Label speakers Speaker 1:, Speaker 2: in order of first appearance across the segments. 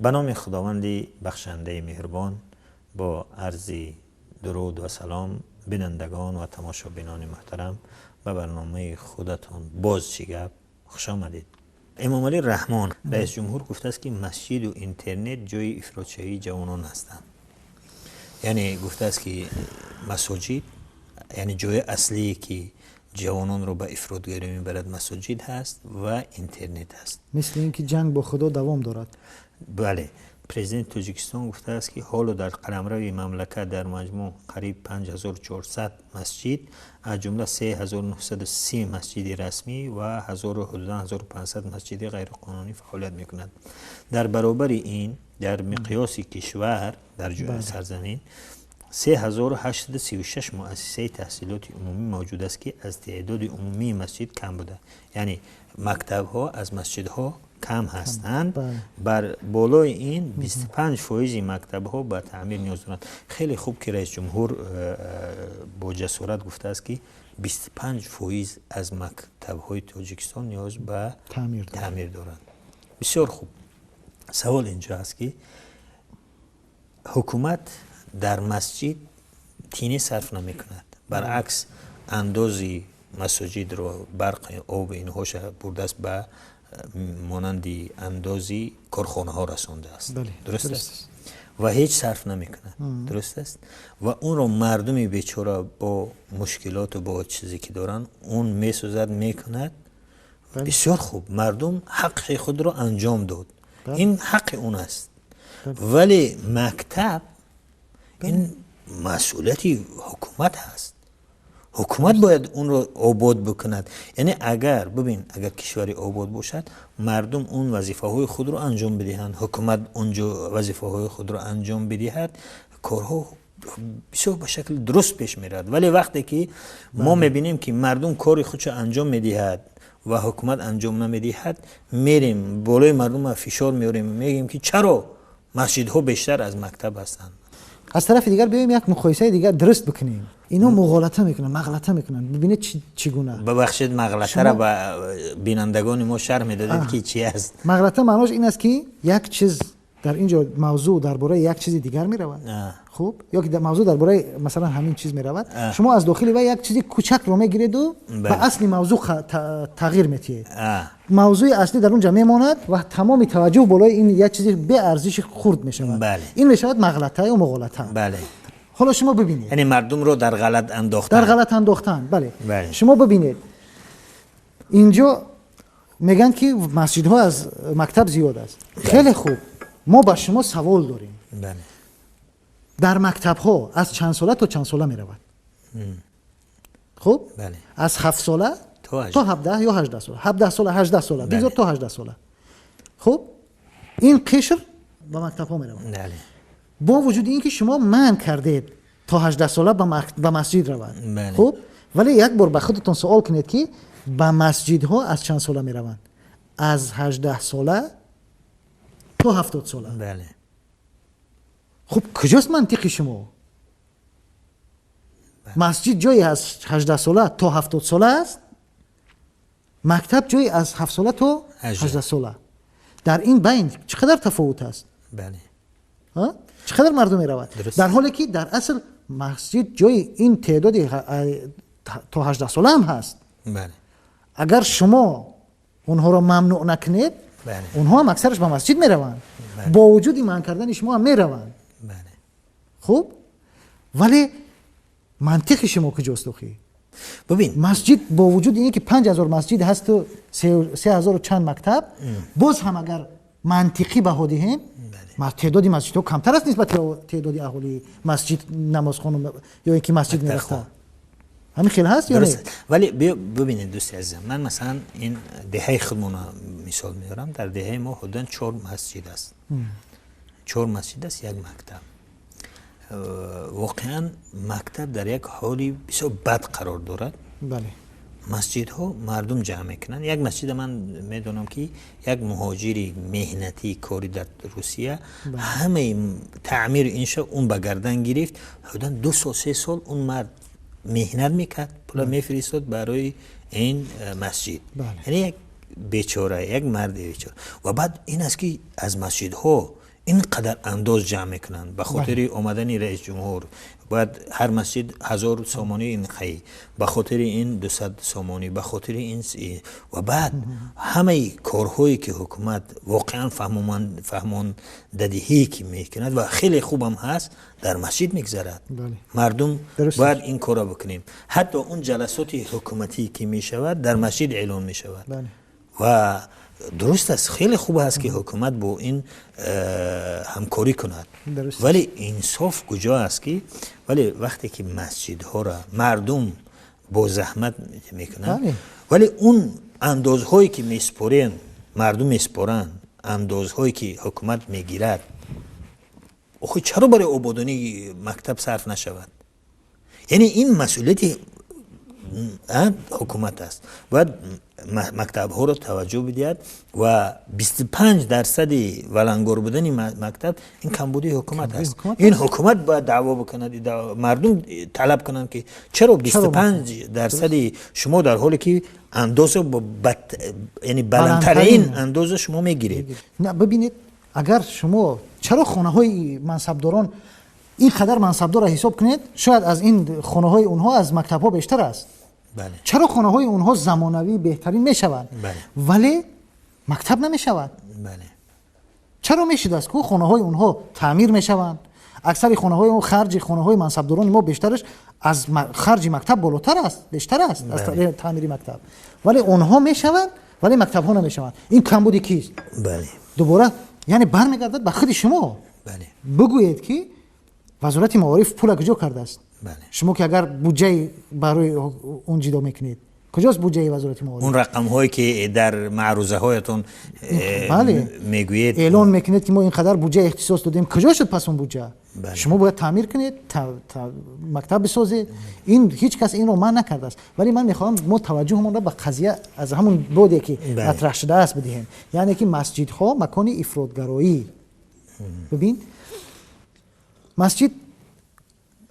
Speaker 1: به نام خداوند بخشنده مهربان، با عرض درود و سلام بینندگان و تماشابینان محترم به برنامه خودتان باز چی گپ خوش آمدید. امام علی رحمان رئیس جمهور گفته است که مسجد و اینترنت جای افراط‌شوی جوانان هستند. یعنی گفته است که مساجد یعنی جای اصلی که جوانان رو به افراطگری میبرد مساجد هست و اینترنت هست.
Speaker 2: مثل اینکه جنگ با خدا دوام دارد.
Speaker 1: بله، پرزیدنت تاجیکستان گفته است که حالا در قلمروی مملکت در مجموع قریب 5400 مسجد از جمله 3930 مسجد رسمی و 1500 مسجد غیر قانونی فعالیت میکنند. در برابر این در مقیاس کشور در جای سرزمین 3836 مؤسسه تحصیلات عمومی موجود است که از تعداد عمومی مسجد کم بوده. یعنی مکتب ها از مسجد ها کم هستند. بر بالای این 25% مکتب ها به تعمیر نیاز دارند. خیلی خوب که رئیس جمهور با جسارت گفته است که 25% از مکتب های تاجیکستان نیاز به تعمیر دارند. بسیار خوب. سوال اینجا است که حکومت در مسجد تینه صرف نمی کند. برعکس اندازی مساجد رو برق آب اینهاش برده است به مانندی اندازی کارخانه ها رسانده است. درست است و هیچ صرف نمی کند. درست است و اون رو مردمی بیچاره با مشکلات و با چیزی که دارن اون می سوزد می کند. بسیار خوب، مردم حق خود رو انجام داد. این حق اون است. ولی مکتب این مسئولیتی حکومت هست. حکومت باید اون رو آباد بکند. یعنی اگر کشوری آباد باشد مردم اون وظیفه های خود رو انجام بدهند، حکومت اونجا وظیفه های خود رو انجام بدهد، کارها بسیار به شکل درست پیش میرد. ولی وقتی که ما میبینیم که مردم کاری خودش انجام میدهد و حکومت انجام نمیدهد، میریم بالای مردم فشار میاریم، میگیم که چرا مسجدها بیشتر از مکتب هستند.
Speaker 2: از طرف دیگر بیایم یک مقایسه دیگر درست بکنیم. اینا مغالطه میکنن. ببینید چگونه.
Speaker 1: ببخشید مغلطه را به بینندگان ما شرح میدادید که چی است.
Speaker 2: مغلطه معناش این است که یک چیز در اینجا موضوع درباره یک چیز دیگر میرود. خوب، یا که موضوع درباره مثلا همین چیز میرود. شما از داخل و یک چیز کوچک رو میگیرید و به اصل موضوع تغییر میدید. موضوع اصلی در اونجا میماند و تمام توجه بالای این یک چیز به ارزش خرد میشود. این میشود مغلطه یا مغالطه.
Speaker 1: بله.
Speaker 2: حالا شما ببینید،
Speaker 1: یعنی مردم رو در غلط انداختن.
Speaker 2: بله. شما ببینید اینجا میگن که مسجدها از مکتب زیاد است. خیلی خوب، ما با شما سوال داریم.
Speaker 1: بله.
Speaker 2: در مکتب ها از چند ساله تا چند ساله می رود؟ خب؟
Speaker 1: بله.
Speaker 2: از 7 ساله تا 17 یا 18 ساله. 17 ساله 18 ساله بذار تا 18 ساله. خب این قشر به مکتب ها می رود.
Speaker 1: بله.
Speaker 2: با وجود اینکه شما منع کردید تا 18 ساله به مسجد رود.
Speaker 1: بله.
Speaker 2: خب ولی یک بار به خودتون سوال کنید که به مسجد ها از چند ساله می روند؟ از 18 ساله تا 70 ساله.
Speaker 1: بله.
Speaker 2: خب کجاست منطقی شما؟ مسجد جایی از 18 ساله تا 70 ساله است، مکتب جایی از 7 ساله تا 18 ساله. در این بین چقدر تفاوت است؟
Speaker 1: بله.
Speaker 2: چقدر مردم می رود؟ در حالی که در اصل مسجد جای این تعدادی تا 18 ساله هم هست.
Speaker 1: بله.
Speaker 2: اگر شما اونها را ممنوع نکنید،
Speaker 1: بله.
Speaker 2: اونها هم اکثرش به مسجد می روند. با وجود منع کردن شما هم می روند.
Speaker 1: بله.
Speaker 2: خب ولی منطق شما کجاست آخه؟
Speaker 1: ببین
Speaker 2: مسجد با وجود اینکه 5000 مسجد هست و 3000 چند مکتب، باز هم اگر منطقی بها دهیم تعدادی مسجد ها کمتر است نسبت تعدادی اهالی مسجد نمازخوان یا اینکه مسجد میرفتن. همین خیلی هست یا نه؟
Speaker 1: ولی ببینید دوستی عزیزم، من مثلا این دهه خودمون مثال میارم. در دهه ما حدوداً 4 مسجد است. 4 مسجد است، یک مکتب. واقعا مکتب در یک حالی بسیار بد قرار دارد.
Speaker 2: بله.
Speaker 1: مسجد ها مردم جمع میکنن. یک مسجد من میدونم که یک مهاجری مهنتی کاری در روسیه همه تعمیر اینشا اون به گردن گرفت. حدوداً 2 سال 3 سال اون مرد مهنت میکرد، پولا میفرستاد برای این مسجد. یعنی یک بیچاره، یک مرد بیچاره. و بعد این است که از مسجد ها اینقدر انداز جمع میکنن به خاطر اومدن رئیس جمهور باید هر مسجد 1000 سامانی این خی، به خاطر این 200 سامانی، به خاطر این و بعد همه کارهایی که حکومت واقعا فهمان ددهی که میکند و خیلی خوبم هست در مسجد میگذرد. مردم باید این کارا بکنیم. حتی اون جلسات حکومتی که میشود در مسجد اعلان میشود و درست است، خیلی خوب است که حکومت با این همکاری کند، ولی انصاف کجا است که ولی وقتی که مسجدها را مردم با زحمت میکنند ولی اون اندازهایی که میسپارن مردم میسپارن، اندازهایی که حکومت میگیرد، آخه چرا برای آبادانی مکتب صرف نشود؟ یعنی این مسئولیت حکومت است. باید مکتب ها رو توجه بدهد و 25% ولنگار بودن مکتب این کمبودی حکومت است. این حکومت باید دعوا بکند، مردم طلب کنند که چرا 25% شما در حالی که اندازه یعنی بلندترین اندازه شما میگیرید.
Speaker 2: نه ببینید، اگر شما چرا خانه های منصبداران این قدر منصبدار را حساب کنید، شاید از این خانه های اونها از مکتب ها بیشتر است.
Speaker 1: بله.
Speaker 2: چرا خانه های اونها زمانوی بهترین میشوند ولی مکتب نمیشود؟
Speaker 1: بله.
Speaker 2: چرا میشد است که خانه های اونها تعمیر میشوند؟ اکثر خانه های اون خرج خانه های منصبداران ما بیشترش از خرج مکتب بالاتر است، بیشتر است از تعمیر مکتب، ولی اونها میشوند ولی مکتب ها نمیشوند. این کمبودی کیست؟
Speaker 1: بله.
Speaker 2: دوباره یعنی برمیگردد به خود شما.
Speaker 1: بله.
Speaker 2: بگویید که وزارت معارف پول کجا کرده است؟
Speaker 1: بله.
Speaker 2: شما که اگر بودجه برای اون جدا میکنید، کجاست بودجه وزارت معارف؟
Speaker 1: اون رقم هایی که در معروضه هایتون میگویید
Speaker 2: اعلان میکنید که ما اینقدر بودجه اختصاص دادیم، کجا شد پس اون بودجه؟
Speaker 1: بله.
Speaker 2: شما باید تعمیر کنید، مکتب بسازید. این هیچ کس این رو من نکرده است، ولی من میخوام ما توجهمون را به قضیه از همون بودی که مطرح شده است بدهیم، یعنی که مسجدها مکان افراطگرایی. ببین مسجد،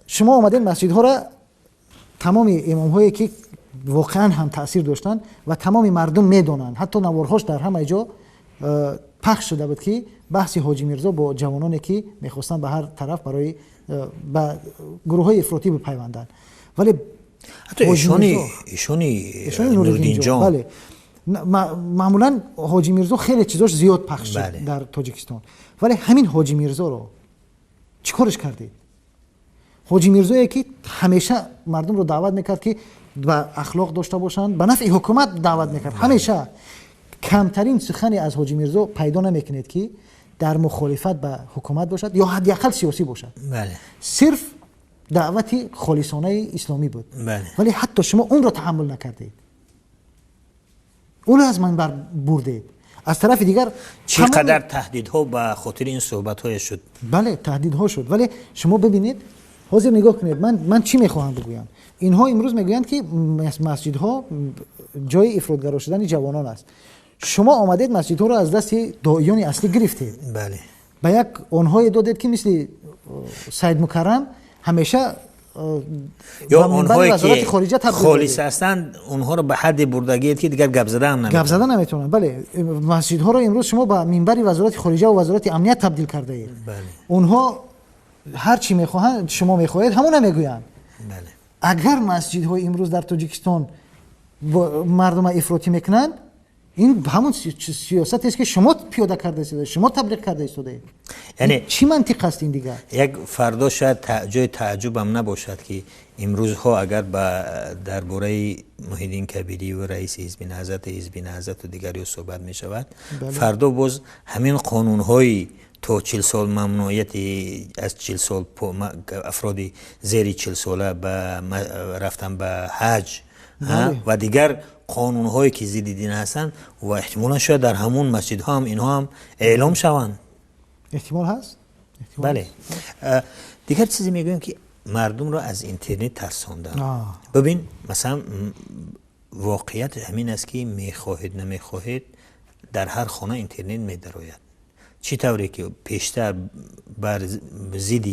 Speaker 2: شما آمدین مسجدها را تمام امام هایی که واقعا هم تاثیر داشتن و تمام مردم میدونن، حتی نوارهاش در همه جا پخش شده بود که بحث حاجی میرزا با جوانانی که میخواستن به هر طرف برای به گروه های افراطی بپیوندن، ولی
Speaker 1: حتی ایشونی نوردین جان،
Speaker 2: بله، معمولا حاجی میرزا خیلی چیزاش زیاد پخش شد در تاجیکستان، ولی همین حاجی میرزا رو چیکارش کردید؟ حاجی میرزایی که همیشه مردم رو دعوت میکرد که به اخلاق داشته باشند، به نفع حکومت دعوت میکرد، همیشه. کمترین سخنی از حاجی میرزا پیدا نمیکنید که در مخالفت به حکومت باشد یا حداقل سیاسی باشد.
Speaker 1: بله.
Speaker 2: صرف دعوت خالصانه اسلامی بود.
Speaker 1: بله.
Speaker 2: ولی حتی شما اون رو تحمل نکردید، اون رو از من بر بردید. از طرف دیگر
Speaker 1: چقدر تهدیدها به خاطر این صحبت‌های شد.
Speaker 2: بله، تهدیدها شد، ولی شما ببینید، حاضر نگاه کنید، من چی میخواهم بگویم. اینها امروز میگویند که مسجدها جای افراطگرا شدن جوانان است. شما آمدید مسجدها رو از دست داعیان اصلی گرفتید.
Speaker 1: بله.
Speaker 2: به یک اونهای دادید که مثل سید مکرم همیشه
Speaker 1: یا اونهایی که خالص هستند اونها رو به حد بردگی که دیگر گپ زدن
Speaker 2: نمیتونن. بله، مسجدها رو امروز شما به منبر وزارت خارجه و وزارت امنیت تبدیل کرده اید.
Speaker 1: بله.
Speaker 2: اونها هر چی میخواهند شما میخواهید همون میگویند.
Speaker 1: بله.
Speaker 2: اگر مسجدهای امروز در تاجیکستان مردم افراطی میکنند، این همون سیاست است که شما پیاده کرده اید، شما تبلیغ کرده اید. یعنی چی منطق است این دیگه؟ یک
Speaker 1: فردا شاید جای تعجب هم نباشد که امروزها اگر درباره محیدین کبیری و رئیس حزب نهضت و دیگری صحبت می شود، فردا باز همین قانون‌های تا 40 سال ممنوعیت از 40 سال افرادی زیر 40 ساله رفتن به حج و دیگر قانون هایی که ضد دین هستند و احتمالا شاید در همون مسجد ها هم اینها هم اعلام شوند.
Speaker 2: احتمال هست؟
Speaker 1: بله. دیگر چیزی میگویم که مردم را از اینترنت ترساندن. ببین مثلا واقعیت همین است که میخواهید نمیخواهید در هر خانه اینترنت میدراید. چی طوری که پیشتر بر ضد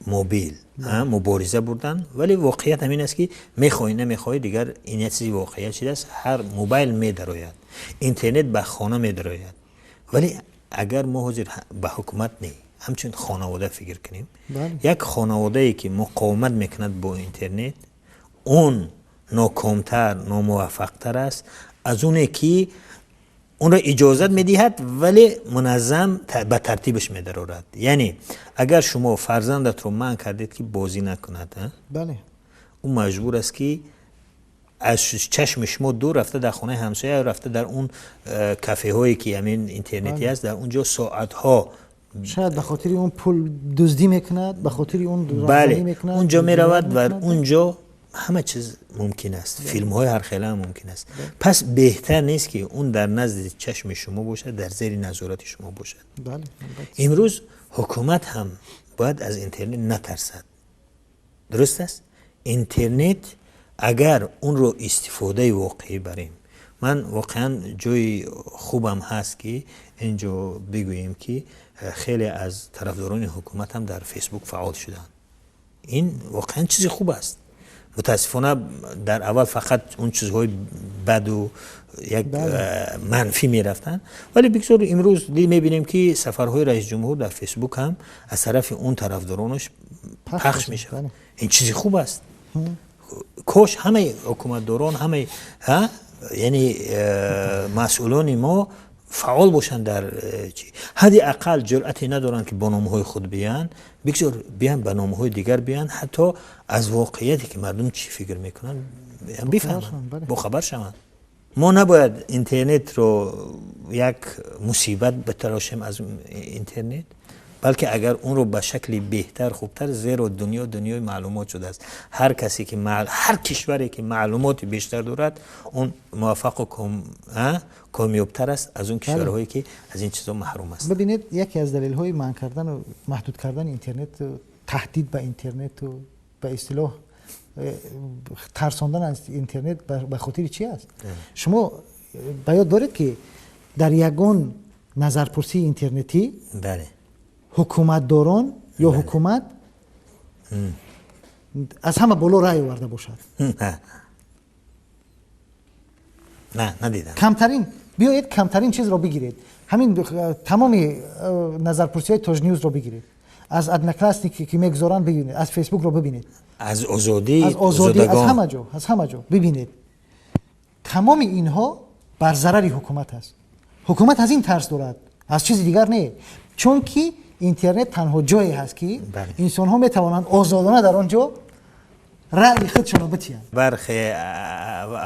Speaker 1: موبیل مبارزه بردن، ولی واقعیت همین است که میخوای نمیخوای دیگر این چیزی واقعیت شده است. هر موبایل میدراید، اینترنت به خانه میدراید، ولی اگر ما حاضر به حکومت نه همچنین خانواده فکر کنیم،
Speaker 2: بله.
Speaker 1: یک خانواده ای که مقاومت میکند با اینترنت اون ناکامتر ناموفقتر است از اونه که اون را اجازت میدهد ولی منظم به ترتیبش میدارد. یعنی اگر شما فرزندت رو منع کردید که بازی نکند،
Speaker 2: بله
Speaker 1: اون مجبور است که از چشم شما دور رفته در خانه همسایه، رفته در اون کافه هایی که همین اینترنتی است، در اونجا ساعت ها
Speaker 2: شاید به خاطر اون پول دزدی میکند، به خاطر اون
Speaker 1: بله
Speaker 2: میکند،
Speaker 1: اونجا میرود و اونجا همه چیز ممکن است، فیلم های هر خیلی هم ممکن است. پس بهتر نیست که اون در نزد چشم شما باشد، در زیر نظارت شما باشد.
Speaker 2: بله.
Speaker 1: امروز حکومت هم باید از اینترنت نترسد. درست است؟ اینترنت اگر اون رو استفاده واقعی بریم، من واقعا جای خوبم هست که اینجا بگوییم که خیلی از طرفداران حکومت هم در فیسبوک فعال شدن. این واقعا چیز خوب است. متاسفانه در اول فقط اون چیزهای بد و یک منفی میرفتن، ولی بگذار امروز میبینیم که سفرهای رئیس جمهور در فیسبوک هم از طرف اون طرفدارانش پخش میشه. این چیز خوب است. کاش همه حکومتداران، همه یعنی مسئولان ما فعال باشن در چی. حدی اقل جرأتی ندارن که با نامه‌های خود بیان، بگذار بیان با نامه‌های دیگر بیان، حتی از واقعیتی که مردم چی فکر میکنن بفهمن، با خبر شون. ما نباید اینترنت رو یک مصیبت بتراشیم از اینترنت، بلکه اگر اون رو به شکلی بهتر خوبتر، زیرا دنیای معلومات شده است. هر کسی که هر کشوری که معلومات بیشتر دارد اون موفق و کامیابتر است از اون کشورهایی که از این چیزا محروم است.
Speaker 2: ببینید یکی از دلایل منع کردن و محدود کردن اینترنت و تهدید به اینترنت و به اصطلاح ترساندن از اینترنت به خاطر چی است؟ شما باید دارید که در یگان نظرپرسی اینترنتی
Speaker 1: بله
Speaker 2: حکومتداران یا حکومت از همه بالا رأی آورده باشد.
Speaker 1: نه ندیدم.
Speaker 2: بیایید کمترین چیز را بگیرید، همین تمام نظرپرسی های تاج نیوز را بگیرید، از ادنا کلاسیک که میگذارن ببینید، از فیسبوک رو ببینید، از آزادی از همه جا ببینید. تمام اینها بر ضرر حکومت است. حکومت از این ترس دارد، از چیز دیگر نه، چون که اینترنت تنها جایی هست که انسان ها میتوانند آزادانه در آنجا رأی خودشون رو بتیان.
Speaker 1: برخی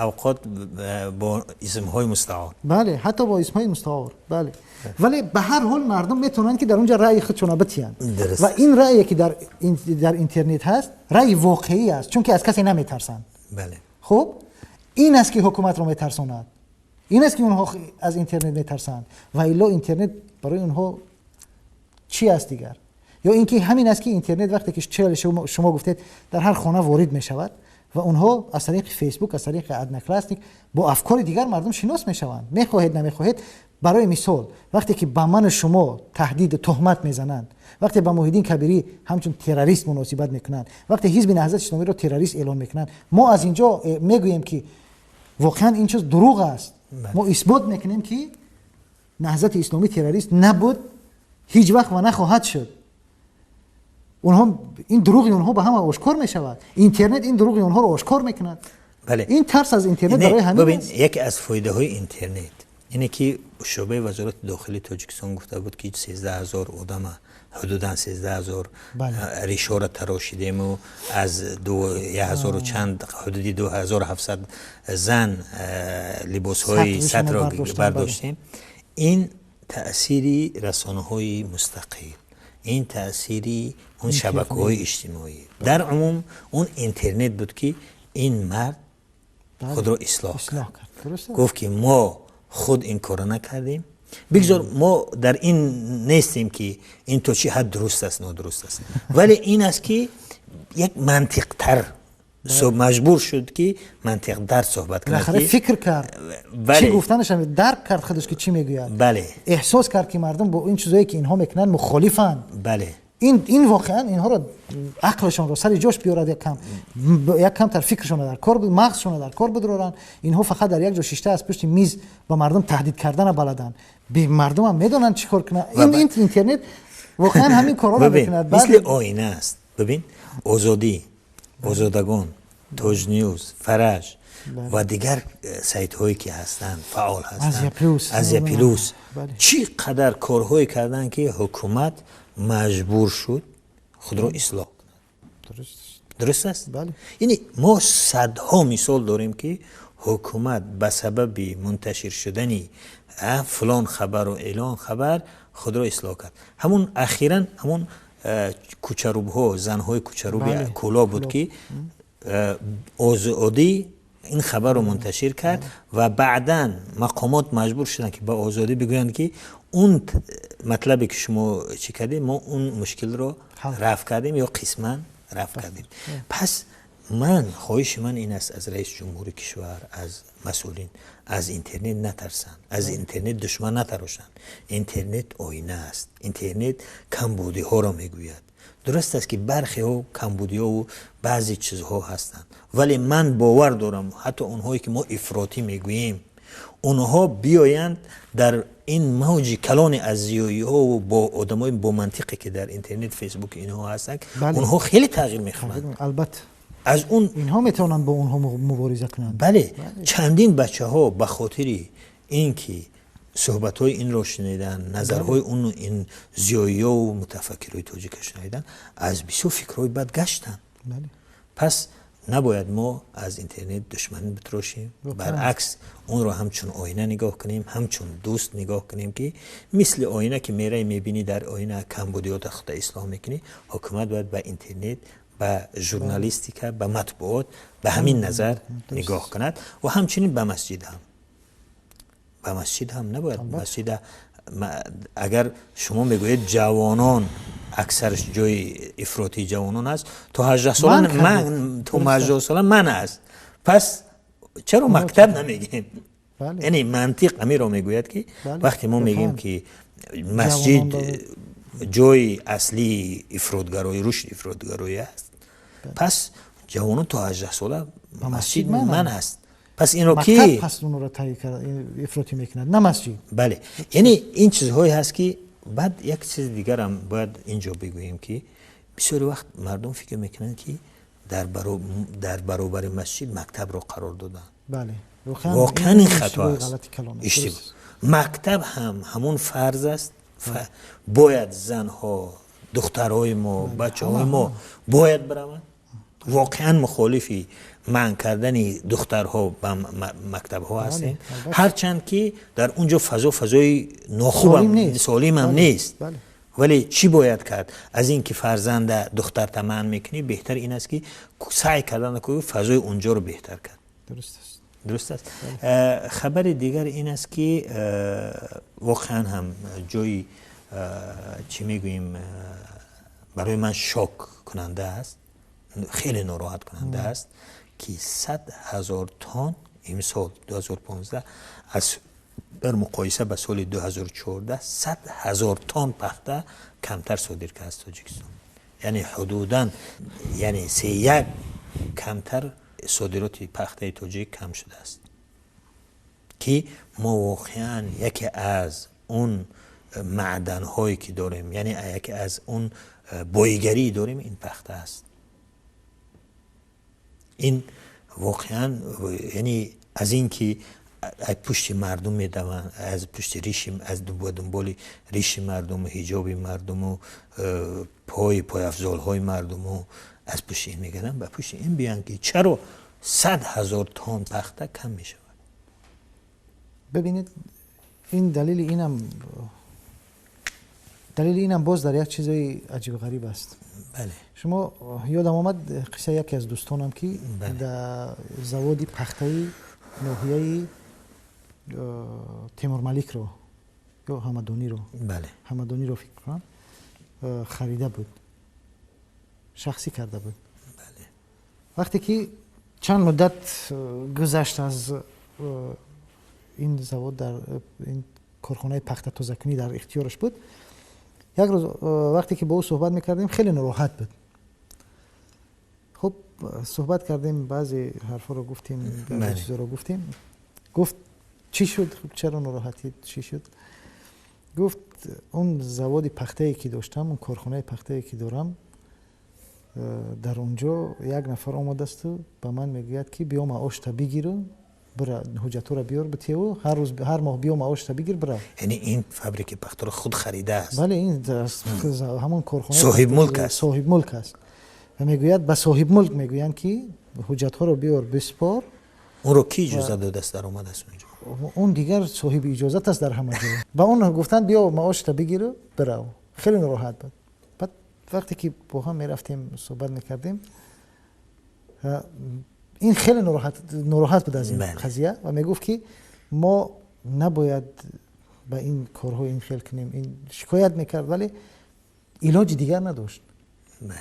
Speaker 1: اوقات با اسم های مستعار.
Speaker 2: بله حتی با اسم های مستعار. بله. ولی به هر حال مردم میتونن که در اونجا رأی خودشون رو بتیان. و این رأیی که در اینترنت هست رأی واقعی است، چون که از کسی نمیترسن.
Speaker 1: بله.
Speaker 2: خب این است که حکومت رو میترساند. این است که اونها از اینترنت میترسند و الا اینترنت برای اونها چی است دیگر؟ یا اینکه همین است که اینترنت وقتی که شما گفتید در هر خانه وارد می شود و اونها از طریق فیسبوک، از طریق ادنا کلاسیک با افکار دیگر مردم شناس می شوند. میخواهید نمیخواهید، برای مثال وقتی که به من شما تهدید تهمت میزنند، وقتی به محیدین کبیری همچون تروریست مناسبت میکنند، وقتی حزب نهضت اسلامی رو تروریست اعلام میکنند، ما از اینجا میگوییم که واقعا این چیز دروغ است. ما اثبات میکنیم که نهضت اسلامی تروریست نبود، هیچ وقت و نخواهد شد. اونها این دروغ اونها به همه آشکار می شود. اینترنت این دروغ اونها رو آشکار میکند.
Speaker 1: بله.
Speaker 2: این ترس از اینترنت برای همین
Speaker 1: ببین یکی از فایده های اینترنت اینه که شعبه وزارت داخلی تاجیکستان گفته بود که 13000 آدم، حدوداً 13000 ریشه را تراشیدیم و از 1000 و چند حدودی 2700 زن لباس های سطر را برداشتیم. این تأثیری رسانه‌های مستقل، این تأثیری اون شبکه‌های اجتماعی، در عموم اون اینترنت بود که این مرد خود را اصلاح کرد. گفت که ما خود این کار نکردیم، بگذار ما در این نیستیم که این تو چی حد درست است نادرست است، ولی این است که یک منطق تر مجبور شد که منطق در صحبت کنه،
Speaker 2: بالاخره فکر کرد چی گفتنش هم درک کرد خودش که چی میگوید.
Speaker 1: بله.
Speaker 2: احساس کرد که مردم با این چیزایی که اینها میکنن مخالفن.
Speaker 1: بله.
Speaker 2: این واقعا اینها رو عقلشون رو سر جاش بیارد، یک کم تر فکرشون در کار بود، مغزشون در کار بدارن. اینها فقط در یک جا شیشته از پشت میز با مردم تهدید کردن بلدن، به مردم هم میدونن چیکار کنن. این اینترنت واقعا همین کارا رو میکنه.
Speaker 1: مثل آینه است. ببین آزادی، آزادگان، توج نیوز، فرج و دیگر سایت هایی که هستند فعال هستند، ازیا پلوس چی قدر کارهایی کردن که حکومت مجبور شد خود را اصلاح کنند. درست است؟
Speaker 2: بله.
Speaker 1: یعنی ما صدها مثال داریم که حکومت به سبب منتشر شدنی فلان خبر و اعلان خبر خود را اصلاح کرد. همون اخیراً همون کوچروب‌ها، زن‌های کوچروبی کولا بود که آزادی این خبر رو منتشر کرد و بعداً مقامات مجبور شدن که با آزادی بگویند که اون مطلبی که شما چی کردید ما اون مشکل رو رفع کردیم یا قسماً رفع کردیم. پس من خواهش من این است از رئیس جمهور کشور، از مسئولین، از اینترنت نترسن، از اینترنت دشمن نتراشن. اینترنت آینه است. اینترنت کمبودی ها را میگوید. درست است که برخی ها کمبودی ها و بعضی چیزها هستند، ولی من باور دارم حتی اونهایی که ما افراطی میگوییم اونها بیایند در این موج کلان ازیایی ها و با آدمای با منطقی که در اینترنت فیسبوک اینها هستن اونها خیلی تغییر میکنند.
Speaker 2: البته
Speaker 1: از اون
Speaker 2: اینها میتونن با اونها مبارزه کنند.
Speaker 1: بله. چندین بچه ها به خاطر اینکه صحبت های این رو شنیدن، نظرهای اون این زیایی و متفکرهای تاجیک شنیدن، از بیسو فکرهای بد گشتن. پس نباید ما از اینترنت دشمنی بتراشیم، برعکس اون رو همچون آینه نگاه کنیم، همچون دوست نگاه کنیم که مثل آینه که میره میبینی در آینه کمبودیات خود اصلاح میکنی. حکومت باید به اینترنت، به ژورنالیستیکا، به مطبوعات به همین نظر نگاه کند و همچنین به مسجد هم. به مسجد هم نباید مسجد اگر شما میگویید جوانان اکثرش جای افراطی جوانان است، تو 18 ساله من تو 18 ساله من است، پس چرا مکتب نمیگیم؟ یعنی منطق امیر رو میگوید که وقتی ما میگیم که مسجد جای اصلی افراطگرایی، رشد افراطگرایی است، پس جوانان تو 18 ساله مسجد من است. پس این رو کی
Speaker 2: پس اون رو افراطی میکند، نه مسجد.
Speaker 1: بله. یعنی این چیزهایی هست که بعد یک چیز دیگر هم باید اینجا بگوییم که بسیاری وقت مردم فکر میکنن که در برابر مسجد مکتب رو قرار دادن.
Speaker 2: بله.
Speaker 1: واقعا این خطا است. اشتباه. مکتب هم همون فرض است. باید زنها، دخترهای ما، بچه‌های ما باید بروند. واقعا مخالفی منع کردن دخترها به مکتب ها هستیم، هرچند که در اونجا فضای ناخوب سالم هم نیست. ولی چی باید کرد؟ از اینکه فرزند دختر منع میکنی، بهتر این است که سعی کردن که فضای اونجا رو بهتر کرد. درست است. خبر دیگر این است که واقعا هم جایی چی میگوییم برای من شوک کننده است، خیلی ناراحت کننده است که 100,000 تن امسال 2015 از در مقایسه با سال 2014 100,000 تن پخته کمتر صادر کرده است تاجیکستان. یعنی حدوداً یعنی 3 کمتر صادرات پخته تاجیک کم شده است که ما واقعاً یکی از اون معدن هایی که داریم، یعنی یکی از اون بایگری داریم، این پخته است. این واقعا یعنی از این که از پشت مردم میدون، از پشت ریش، از دنبال ریش مردم و حجاب مردم و پای افضال های مردم و از پشت این میگردن، به پشت این بیان که چرا 100,000 تن پخته کم میشود.
Speaker 2: ببینید این دلیل اینم باز در یک چیزای عجیب غریب است.
Speaker 1: بله.
Speaker 2: شما یادم آمد قصه یکی از دوستانم که در زوادی پخته ناحیه تیمور ملیک رو یا همدانی رو همدانی رو فکر کنم خریده بود، شخصی کرده بود.
Speaker 1: بله.
Speaker 2: وقتی که چند مدت گذشت از این زواد در این کارخانه پخته تازه‌کنی در اختیارش بود، یک روز وقتی که با او صحبت میکردیم خیلی ناراحت بود. خب صحبت کردیم، بعضی حرفا رو گفتیم، بعضی چیزا رو گفتیم. گفت چی شد؟ چرا ناراحتی؟ چی شد؟ گفت اون زواد پخته که داشتم، اون کارخانه پخته که دارم، در اونجا یک نفر آمده است و به من میگوید که بیا معاش تا بگیر، برا حجت رو بیار بتی و هر ماه بیا معاش تا بگیر برا.
Speaker 1: یعنی این فابریک پخته رو خود خریده است؟
Speaker 2: بله، این همون کارخانه
Speaker 1: صاحب ملک است.
Speaker 2: صاحب ملک است و میگوید به صاحب ملک میگویند که حجت ها رو بیار بسپار.
Speaker 1: اون رو کی اجازه داده است در اومده است اونجا؟
Speaker 2: اون دیگر صاحب اجازت است در همه جا. با اون گفتن بیا معاش تا بگیر برا. خیلی ناراحت بود. بعد وقتی که با هم میرفتیم صحبت میکردیم، این خیلی ناراحت بود از این قضیه و میگفت که ما نباید به این کارها این خیل کنیم. این شکایت میکرد ولی علاج دیگر نداشت.
Speaker 1: بله.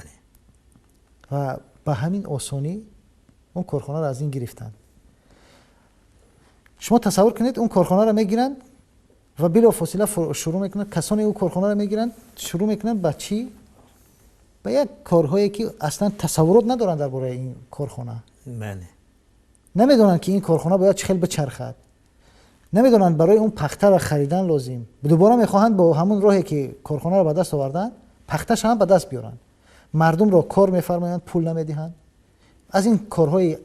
Speaker 2: و به همین آسانی اون کارخانه را از این گرفتن. شما تصور کنید اون کارخانه را میگیرن و بلافاصله شروع میکنن، کسانی اون کارخانه را میگیرن شروع میکنن به چی؟ به یک کارهایی که اصلا تصورات ندارن درباره این کارخانه.
Speaker 1: بله.
Speaker 2: نمیدونن که این کارخانه باید چه خیلی بچرخد. نمیدونن برای اون پخته را خریدن لازم. دوباره میخواهند با همون راهی که کارخانه را به دست آوردن، پخته‌ش هم به دست بیارن. مردم را کار میفرمایند، پول نمیدهند. از این کارهای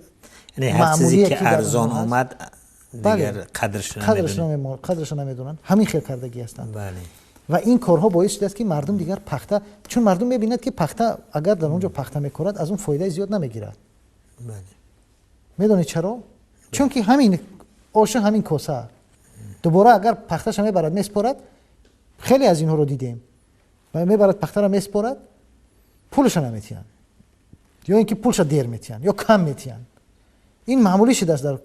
Speaker 1: هر چیزی که ارزان آمد دیگر قدرش
Speaker 2: نمیدونن. همین خیر کردگی هستند.
Speaker 1: بله.
Speaker 2: و این کارها باعث شده است که مردم دیگر پخته، چون مردم میبیند که پخته اگر در اونجا پخته میکند از اون فایده زیاد نمیگیرد.
Speaker 1: بله.
Speaker 2: میدونید چرا؟ بله. چون که همین آش همین کاسه دوباره اگر پخته‌ش میبرد میسپارد، خیلی از اینها رو دیدیم، و میبرد پخته را میسپارد، پولش نمیتیان، یا اینکه پولش دیر میتیان یا کم میتیان. این معمولی شده است در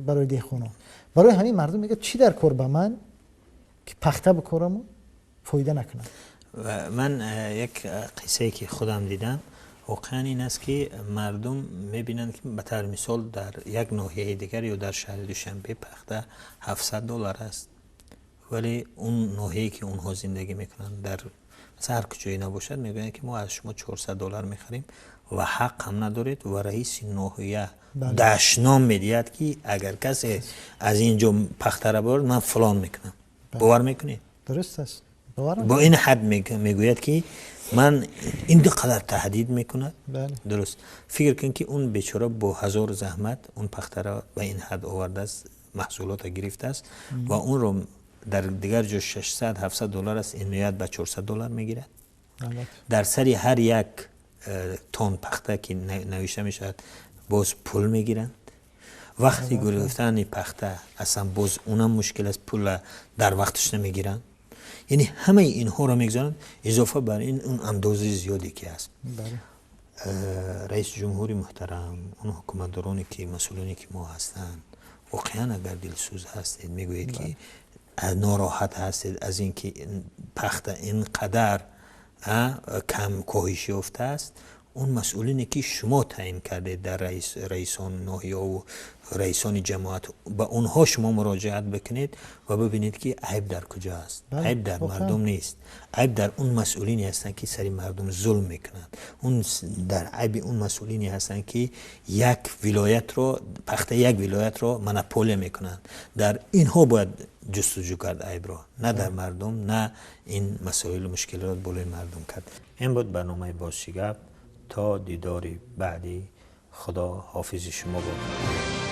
Speaker 2: برای دهقانا. برای همین مردم میگه چی در کار به من که پخته بکارم و فایده نکنم.
Speaker 1: و من یک قصه که خودم دیدم واقعا این است که مردم میبینند که به طور مثال در یک ناحیه دیگر یا در شهر دوشنبه پخته $700 است، ولی اون ناحیه‌ای که اونها زندگی میکنن در مثلا هر کجایی نباشد میگن که ما از شما $400 میخریم و حق هم ندارید و رئیس ناحیه دشنام میدید که اگر کسی از اینجا پخته را برد من فلان میکنم. باور میکنید؟
Speaker 2: درست است.
Speaker 1: با این حد میگوید که من این قدر تهدید میکند.
Speaker 2: بله.
Speaker 1: درست. فکر کن که اون بیچاره با 1000 زحمت اون پخته را به این حد آورده است، محصولات گرفته است و اون رو در دیگر جو $600-700 است، این میاد به $400 میگیرد. در سری هر یک تن پخته که نوشته میشد باز پول میگیرند. وقتی گرفتن پخته اصلا باز اونم مشکل است، پول در وقتش نمیگیرند. یعنی همه اینها رو میگذارند، اضافه بر این اون اندازه زیادی که است. رئیس جمهوری محترم، اون حکومتدارانی که مسئولانی که ما هستند، واقعا اگر دلسوز هستید میگویید که ناراحت هستید از اینکه پخته اینقدر کم کاهش یافته است، اون مسئولینی که شما تعیین کرده در رئیسان ناحیه و رئیسان جماعت، به اونها شما مراجعت بکنید و ببینید که عیب در کجا است. عیب در مردم نیست، عیب در اون مسئولینی هستند که سری مردم ظلم میکنند. اون در عیب اون مسئولینی هستند که یک ولایت رو پخته یک ولایت رو مونوپول میکنند. در اینها باید جستجو کرد عیب را، نه در مردم، نه این مسائل و مشکلات بالای مردم کرد. این بود برنامه بازشگرد. تا دیداری بعدی، خدا حافظ شما باد.